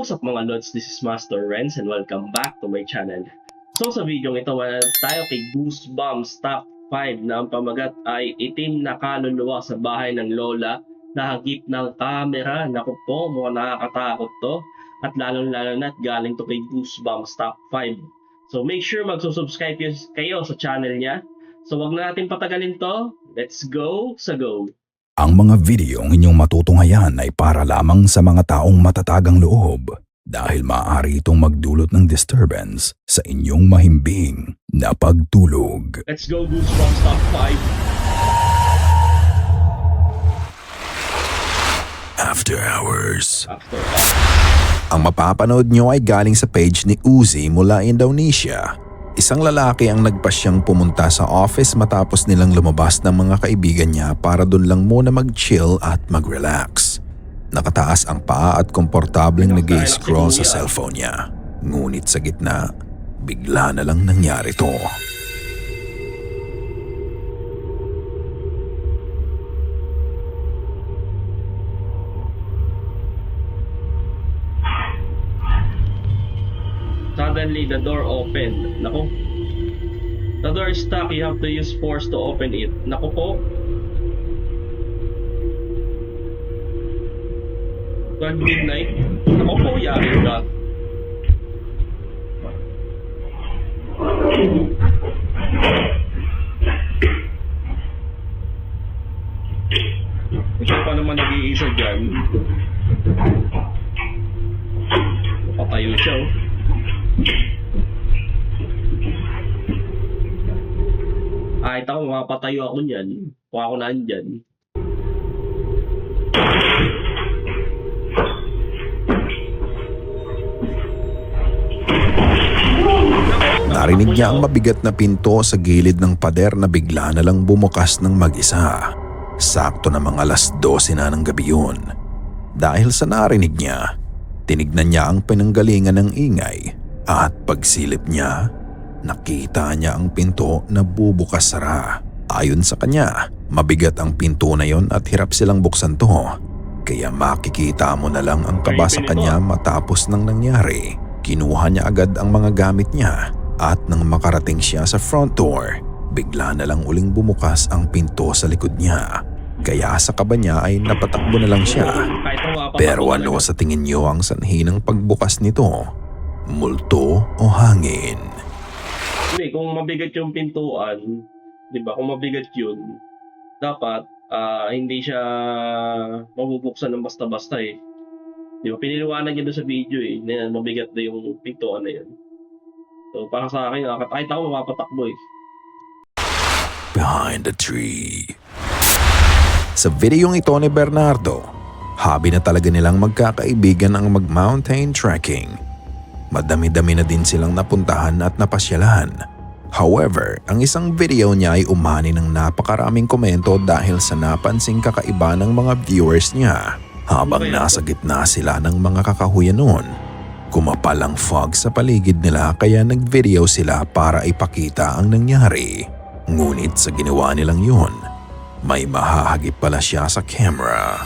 What's up mga Lods, this is Master Renz and welcome back to my channel. So sa video ito, tayo kay Goosebumps Top 5 na ang pamagat ay itim na kaluluwa sa bahay ng lola na hagip ng camera. Naku po, mukhang nakakatakot to. At lalong-lalo na galing to kay Goosebumps Top 5. So make sure magsusubscribe kayo sa channel niya. So wag na natin patagalin to. Let's go sa go! Ang mga videong inyong matutunghayan ay para lamang sa mga taong matatagang loob dahil maaari itong magdulot ng disturbance sa inyong mahimbing na pagtulog. Let's go Goosebumps Top 5. After Hours. After Hours. Ang mapapanood nyo ay galing sa page ni Uzi mula Indonesia. Isang lalaki ang nagpasyang pumunta sa office matapos nilang lumabas ng mga kaibigan niya para doon lang muna mag-chill at mag-relax. Nakataas ang paa at komportableng nag-i-scroll sa cellphone niya. Ngunit sa gitna, bigla na lang nangyari to. Suddenly, the door opened. Naku. The door is stuck. You have to use force to open it. Naku po. 12 midnight. Naku po, yari ka. Ikaw pa naman nag-iisa dyan. Patayo siya, oh. Kahit ako, mapatayo ako niyan. Kung ako nandyan. Narinig niya ang mabigat na pinto sa gilid ng pader na bigla na lang bumukas ng mag-isa. Sakto na mga 12:00 na ng gabi yun. Dahil sa narinig niya, tinignan niya ang pinanggalingan ng ingay at pagsilip niya, nakita niya ang pinto na bubukas sara. Ayon sa kanya, mabigat ang pinto na yon at hirap silang buksan to. Kaya makikita mo na lang ang kaba sa kanya matapos ng nangyari. Kinuha niya agad ang mga gamit niya at nang makarating siya sa front door, bigla na lang uling bumukas ang pinto sa likod niya. Kaya sa kaba niya ay napatakbo na lang siya. Pero ano sa tingin niyo ang sanhi ng pagbukas nito? Multo o hangin? Hindi, kung mabigat yung pintuan, di ba, kung mabigat yun, dapat hindi siya mabubuksan ng basta-basta eh. Di ba, piniliwanag niya doon sa video eh, na mabigat na yung pintuan na yan. So, para sa akin, kahit ako mapapatakbo eh. Behind the Tree. Sa videong ito ni Bernardo, hobby na talaga nilang magkakaibigan ang mag-mountain trekking. Madami-dami na din silang napuntahan at napasyalan. However, ang isang video niya ay umani ng napakaraming komento dahil sa napansing kakaiba ng mga viewers niya. Habang nasa gitna sila ng mga kakahuyan noon, kumapal ang fog sa paligid nila kaya nag-video sila para ipakita ang nangyari. Ngunit sa ginawa nilang yun, may mahahagip pala siya sa camera.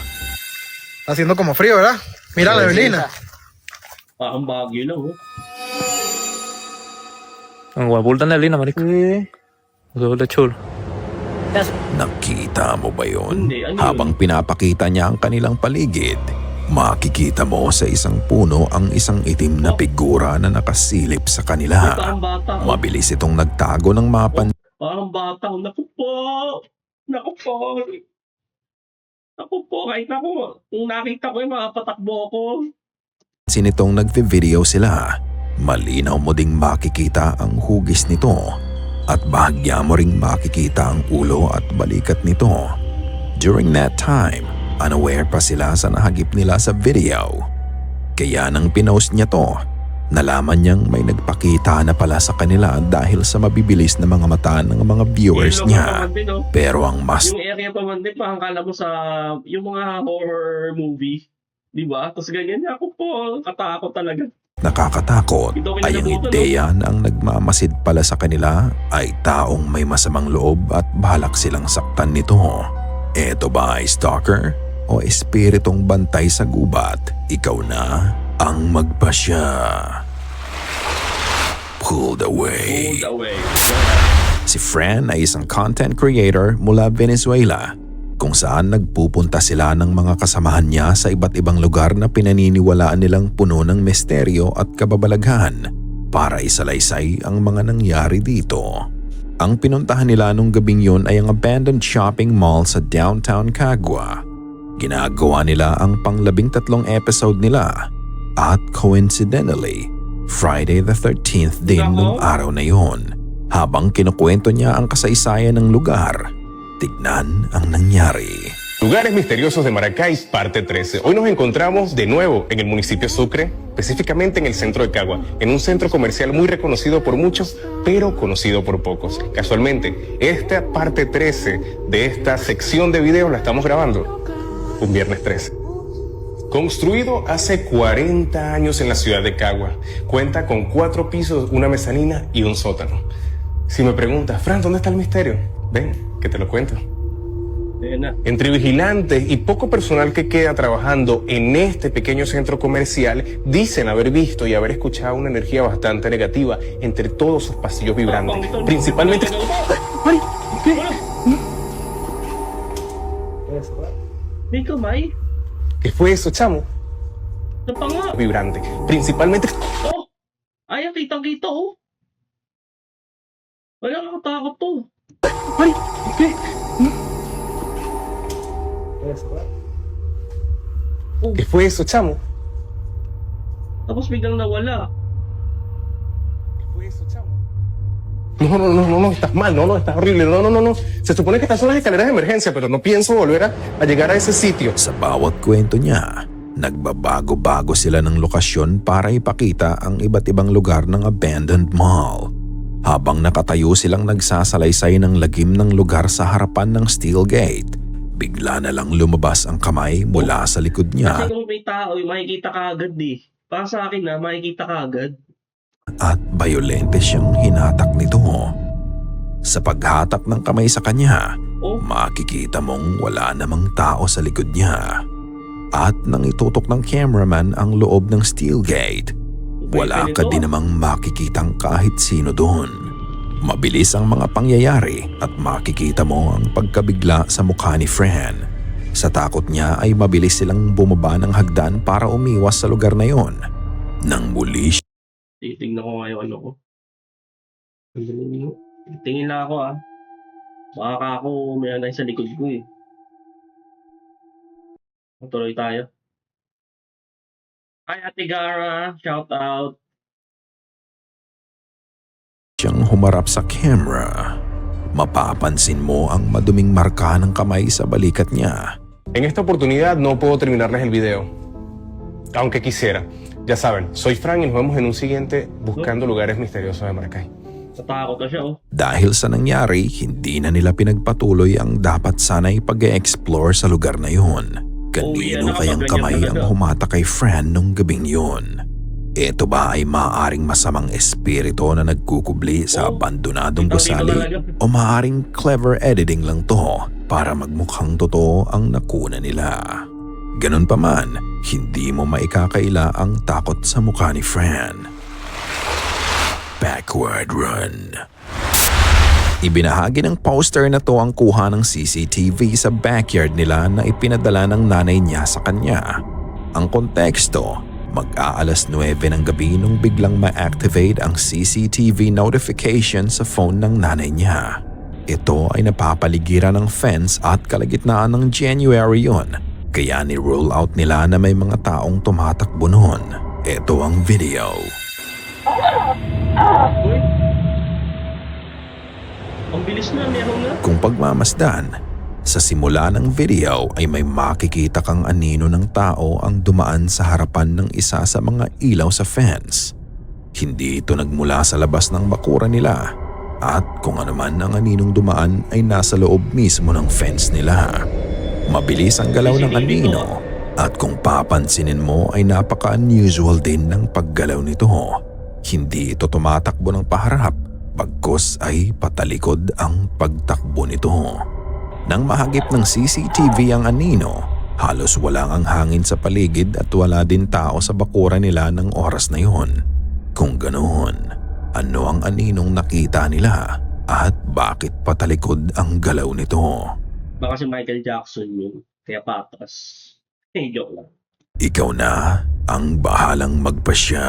Haciendo como frío, ¿verdad? Mira la neblina. Parang bagyo lang oh. Ang wabulta na lina, marik. Wala chul. Nakita mo ba yun? Hindi, ano yun? Habang pinapakita niya ang kanilang paligid, makikita mo sa isang puno ang isang itim na figura na nakasilip sa kanila. Parang bata. Mabilis itong nagtago ng mapan. Parang bata. Naku po. Naku po. Naku po. Kahit ako, kung nakita ko yung makapatakbo ako. Sinitong nagvi-video sila, malinaw mo ding makikita ang hugis nito at bahagya mo ring makikita ang ulo at balikat nito. During that time, unaware pa sila sa nahagip nila sa video. Kaya nang pinost niya to, nalaman niyang may nagpakita na pala sa kanila dahil sa mabibilis na mga mata ng mga viewers niya. Pero ang mas Yung area pa man din, parang kala mo sa yung mga horror movie. Diba? Tapos ganyan niya ako po. Katakot talaga. nakakatakot ay ang ideya na ang nagmamasid pala sa kanila ay taong may masamang loob at balak silang saktan nito. Eto ba ay stalker o espiritong bantay sa gubat? Ikaw na ang magpasya. Pulled away. Pulled away. Si Fran ay isang content creator mula Venezuela kung saan nagpupunta sila ng mga kasamahan niya sa iba't ibang lugar na pinaniniwalaan nilang puno ng misteryo at kababalaghan para isalaysay ang mga nangyari dito. Ang pinuntahan nila nung gabing yun ay ang abandoned shopping mall sa downtown Cagua. Ginagawa nila ang pang-13 episode nila at coincidentally, Friday the 13th din nung araw na yun. Habang kinukwento niya ang kasaysayan ng lugar, tignan ang nangyari. Lugares misteriosos de Maracay, parte 13. Hoy nos encontramos de nuevo en el municipio Sucre, específicamente en el centro de Cagua, en un centro comercial muy reconocido por muchos, pero conocido por pocos. Casualmente, esta parte 13 de esta sección de videos la estamos grabando un viernes 13. Construido hace 40 años en la ciudad de Cagua, cuenta con 4 pisos, una mezanina y un sótano. Si me preguntas, Fran, ¿dónde está el misterio? Ven, que te lo cuento. Entre vigilantes y poco personal que queda trabajando en este pequeño centro comercial, dicen haber visto y haber escuchado una energía bastante negativa entre todos sus pasillos vibrantes. Principalmente... ¡Ay! ¿Qué? May kamay? ¿Qué fue eso, chamo? Sa panga. Vibrante. Principalmente... Oh! Ay, kitang-kita oh. Wala nakatakot to. ¡Ay! ¿Qué? ¿Qué fue eso, chamo? Tapos biglang nawala. ¿Qué fue eso, chamo? No, estás mal, no, estás horrible, no. Se supone que estas son las escaleras de emergencia, pero no pienso volver a llegar a ese sitio. Sa bawat kwento niya, nagbabago-bago sila ng lokasyon para ipakita ang iba't ibang lugar ng abandoned mall. Habang nakatayo silang nagsasalaysay ng lagim ng lugar sa harapan ng steel gate, bigla na lang lumabas ang kamay mula sa likod niya. Kasi kung may tao, makikita ka agad eh. Para sa akin na, makikita ka agad. At bayolente siyang hinatak nito. Sa paghatak ng kamay sa kanya, makikita mong wala namang tao sa likod niya. At nang itutok ng cameraman ang loob ng steel gate, wala ka din namang makikitang kahit sino doon. Mabilis ang mga pangyayari at makikita mo ang pagkabigla sa mukha ni Fran. Sa takot niya ay mabilis silang bumaba ng hagdan para umiwas sa lugar na yon. Nang muli Titignan ko nga yung ano ko. Tingin na ako ah. Baka ako may anay sa likod ko eh. Matuloy tayo. Hi Ate Gara, shout out. siyang humarap sa camera, mapapansin mo ang maduming marka ng kamay sa balikat niya. En esta oportunidad no puedo terminarles el video, aunque quisiera. Ya saben, soy Fran y nos vemos en un siguiente buscando lugares misteriosos de Maracay. Natakot na siya oh. Dahil sa nangyari, hindi na nila pinagpatuloy ang dapat sana'y pag-e-explore sa lugar na yun. Kanino kayang kamay ang humata kay Fran nung gabing yun? Ito ba ay maaaring masamang espiritu na nagkukubli sa abandonadong gusali o maaaring clever editing lang to para magmukhang totoo ang nakuna nila? Ganun pa man, hindi mo maikakaila ang takot sa mukha ni Fran. Backward run. Ibinahagi ng poster na to ang kuha ng CCTV sa backyard nila na ipinadala ng nanay niya sa kanya. Ang konteksto, mag-aalas 9 ng gabi nung biglang ma-activate ang CCTV notification sa phone ng nanay niya. Ito ay napapaligiran ng fence at kalagitnaan ng January yun, kaya ni-roll out nila na may mga taong tumatakbo noon. Ito ang video. Uy. Ang bilis na, meron na. Kung pagmamasdan, sa simula ng video ay may makikita kang anino ng tao ang dumaan sa harapan ng isa sa mga ilaw sa fence. Hindi ito nagmula sa labas ng bakuran nila at kung ano man ang aninong dumaan ay nasa loob mismo ng fence nila. Mabilis ang galaw ng anino at kung papansinin mo ay napaka-unusual din ng paggalaw nito. Hindi ito tumatakbo ng paharap, bagkus ay patalikod ang pagtakbo nito. Nang mahagip ng CCTV ang anino, Halos wala ang hangin sa paligid at wala din tao sa bakuran nila ng oras na yun. Kung ganoon, ano ang aninong nakita nila at bakit patalikod ang galaw nito? Baka si Michael Jackson yun. Kaya patas. Joke lang. Ikaw na ang bahalang magpasya.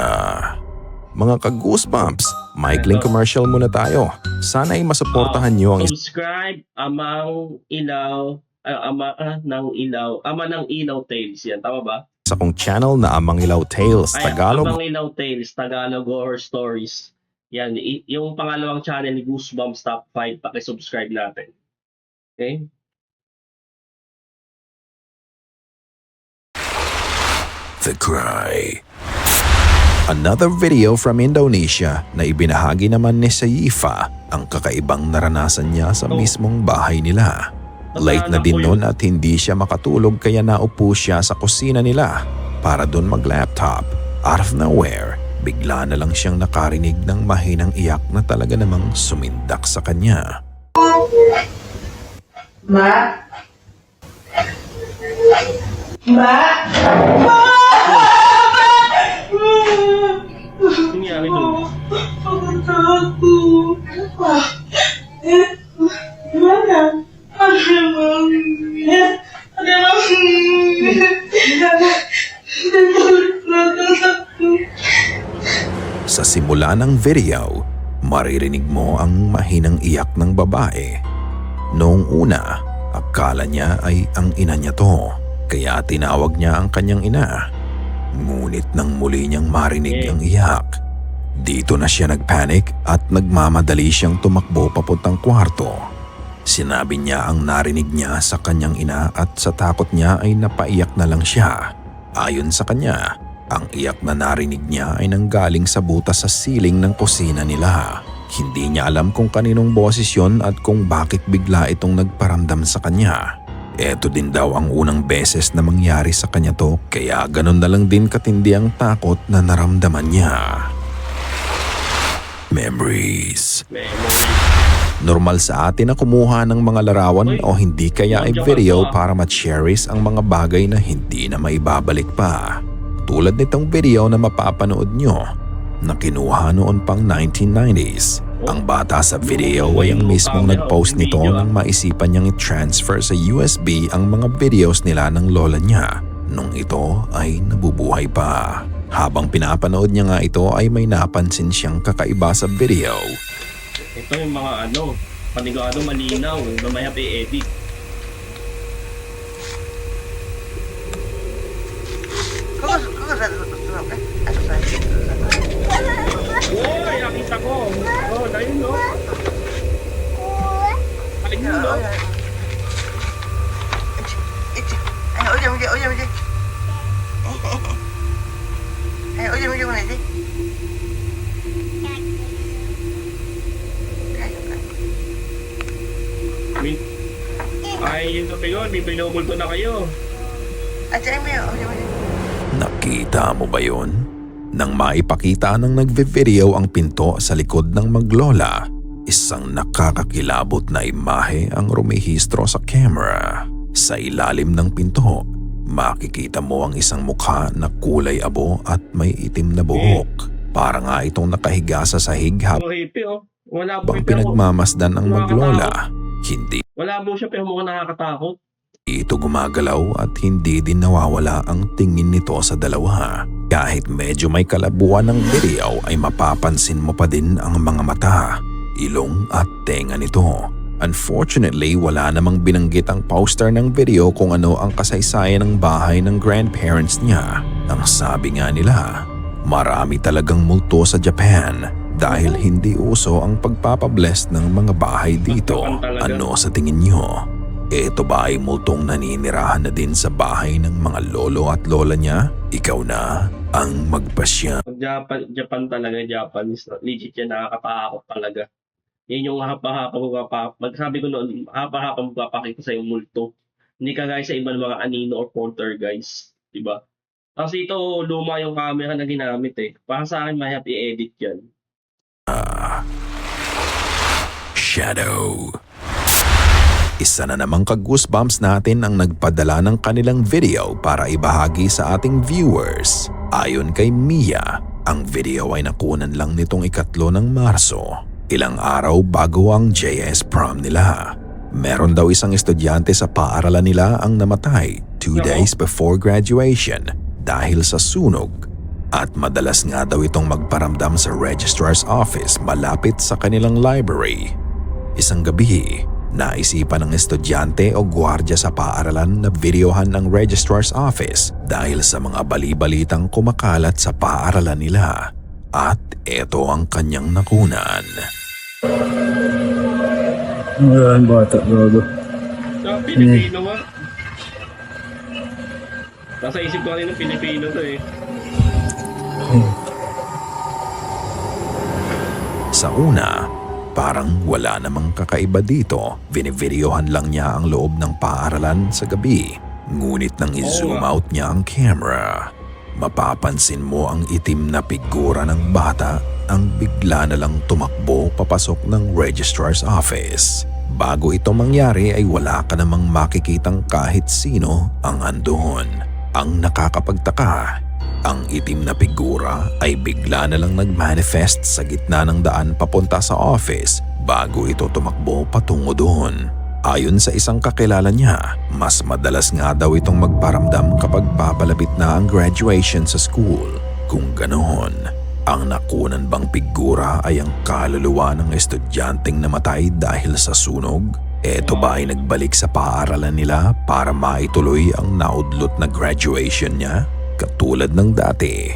Mga ka-goosebumps, maikling commercial muna tayo. Sana ay masuportahan nyo ang Subscribe Amang Ilaw, Ama ng Ilaw Tales yan. Tama ba? isa kong channel na Amang Ilaw Tales, Ay, Tagalog. Amang Ilaw Tales, Tagalog Horror Stories. Yan, yung pangalawang channel ni Goosebumps Top 5, paki-subscribe natin. Okay? The Cry. Another video from Indonesia na ibinahagi naman ni Sayifa ang kakaibang naranasan niya sa mismong bahay nila. Late na din noon at hindi siya makatulog kaya naupo siya sa kusina nila para doon mag-laptop. Out of nowhere, bigla na lang siyang nakarinig ng mahinang iyak na talaga namang sumindak sa kanya. Ma? Ma? Ano nangyari doon? Pagod ako. Gimana? Ada mami. Ada mami. Sa simula ng video, maririnig mo ang mahinang iyak ng babae. Noong una, akala niya ay ang ina niya to, kaya tinawag niya ang kanyang ina. Ngunit nang muli niyang marinig ang iyak, dito na siya nagpanic at nagmamadali siyang tumakbo papuntang kwarto. Sinabi niya ang narinig niya sa kanyang ina at sa takot niya ay napaiyak na lang siya. Ayon sa kanya, ang iyak na narinig niya ay nanggaling sa butas sa siling ng kusina nila. Hindi niya alam kung kaninong boses yon at kung bakit bigla itong nagparamdam sa kanya. Eto din daw ang unang beses na mangyari sa kanya to, kaya ganun na lang din katindi ang takot na naramdaman niya. Memories. Normal sa atin na kumuha ng mga larawan o hindi kaya ay video para ma-cherish ang mga bagay na hindi na maibabalik pa. Tulad nitong video na mapapanood nyo na kinuha noon pang 1990s. Ang bata sa video ay ang mismong nag-post nito nang maisipan niyang i-transfer sa USB ang mga videos nila ng lola niya nung ito ay nabubuhay pa. Habang pinapanood niya nga ito ay may napansin siyang kakaiba sa video. Ito yung mga panigado malinaw na may happy edit. Uy, nakita ko. Oh, dahil no. Paling yun, no? Ay, yun yun. May pinumulto na kayo. Nakita mo ba yun? Nang maipakita ng nagve-video ang pinto sa likod ng maglola, isang nakakakilabot na imahe ang rumehistro sa camera. Sa ilalim ng pinto, makikita mo ang isang mukha na kulay abo at may itim na buhok. Para nga itong nakahiga sa sahig habang Hippie, oh. Wala po pinagmamasdan ang maglola. Hindi Wala po siya pero mukhang nakakatakot. ito gumagalaw at hindi din nawawala ang tingin nito sa dalawa. Kahit medyo may kalabuan ng video ay mapapansin mo pa din ang mga mata, ilong at tenga nito. Unfortunately, wala namang binanggit ang poster ng video kung ano ang kasaysayan ng bahay ng grandparents niya. Ang sabi nga nila, marami talagang multo sa Japan dahil hindi uso ang pagpapabless ng mga bahay dito. Ano sa tingin nyo? Ito ba ay multong naninirahan na din sa bahay ng mga lolo at lola niya? Ikaw na ang magpasya. Japan talaga, Japanese. Legit yan, nakakatakot talaga. Yan yung hapa-hapa magsabi ko noon, hapa-hapa magpapakita sa yung multo. Hindi ka guys sa ibang mga anino or porter guys. Diba? Kasi ito, luma yung camera na ginamit eh. Para sa akin, may happy edit yan. Shadow. Isa na namang ka-goosebumps natin ang nagpadala ng kanilang video para ibahagi sa ating viewers. Ayon kay Mia, ang video ay nakunan lang nitong 3 ng Marso, ilang araw bago ang JS prom nila. Meron daw isang estudyante sa paaralan nila ang namatay 2 days before graduation dahil sa sunog. At madalas nga daw itong magparamdam sa registrar's office malapit sa kanilang library. Isang gabi, naisipan ng estudyante o gwardiya sa paaralan na videohan ang registrar's office dahil sa mga bali-balitang kumakalat sa paaralan nila. At ito ang kanyang nakunan. Ang bata, gago. Pilipino nga. Nasa isip ko kanina Pilipino to eh. Sa una, parang wala namang kakaiba dito. Binivideohan lang niya ang loob ng paaralan sa gabi. Ngunit nang i-zoom out niya ang camera, mapapansin mo ang itim na figura ng bata ang bigla na lang tumakbo papasok ng registrar's office. Bago ito mangyari ay wala ka namang makikitang kahit sino ang andoon. Ang nakakapagtaka, ang itim na figura ay bigla na lang nag-manifest sa gitna ng daan papunta sa office bago ito tumakbo patungo doon. Ayon sa isang kakilala niya, mas madalas nga daw itong magparamdam kapag papalapit na ang graduation sa school. Kung ganoon, ang nakunan bang figura ay ang kaluluwa ng estudyanteng namatay dahil sa sunog? Ito ba ay nagbalik sa paaralan nila para maituloy ang naudlot na graduation niya? Katulad ng dati,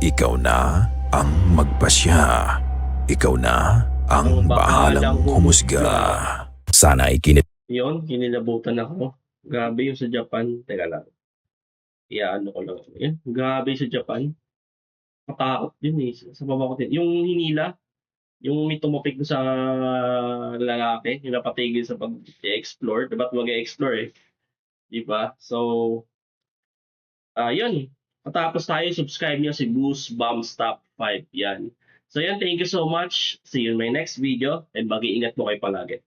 ikaw na ang magpasya. Ikaw na ang bahalang humusga. Sana ay Yun, kinilabutan ako. Grabe yung sa Japan. Teka lang. Iyaano ko lang. Yan, grabe sa Japan. Matakot din eh. Sa baba ko din. Yung hinila, yung may tumupik sa lalaki, yung napatigil sa pag-explore. Dapat mag-explore eh. Diba? So, yun. Matapos tayo, subscribe nyo si Goosebumps Top 5. Yan. So yan, thank you so much. See you in my next video. And mag-iingat mo kayo palagi.